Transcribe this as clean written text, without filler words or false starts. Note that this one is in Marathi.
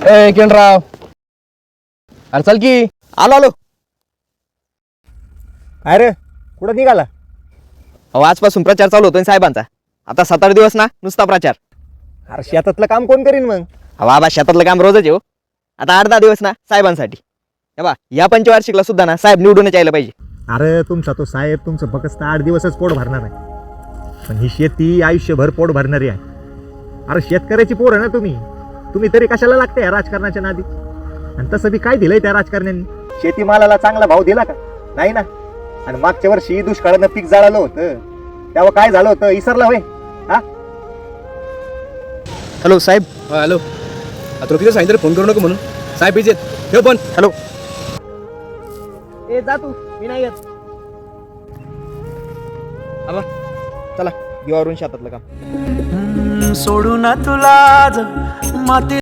ए किरणराव, अरे चल की. आलो आलो. अरे कुठं निघाला? अहो आजपासून प्रचार चालू होतोय साहेबांचा. आता 7-8 दिवस ना नुसता प्रचार. अरे शेतातलं काम कोण करीन मग? अहो बाबा शेतातलं काम रोजच येऊ. आता 8-10 दिवस ना साहेबांसाठी. हे बा या पंचवार्षिकला सुद्धा ना साहेब निवडूनच यायला पाहिजे. अरे तुमचा तो साहेब तुमचं फक्त 8 दिवसच पोट भरणार आहे, पण ही शेती आयुष्यभर पोट भरणारी आहे. अरे शेतकऱ्याची पोर आहे ना तुम्ही तरी कशाला लागते या राजकारणाच्या नादी? आणि तसं बी काय दिलंय त्या राजकारण्यांनी? शेतीमालाला चांगला भाव दिला का? नाही ना. आणि मागच्या वर्षी दुष्काळानं पीक जळालं होतं, तेव्हा काय झालं होतं इसरला होय? हा हॅलो साहेब. हॅलो, तुला किती सांगितलं फोन करू नको म्हणून? साहेब बिझी आहेत, ठेव पण. हॅलो. ए जा तू, मी नाही येत. आबा चला दिवावरून शेतातलं काम सोडू ना तुला माती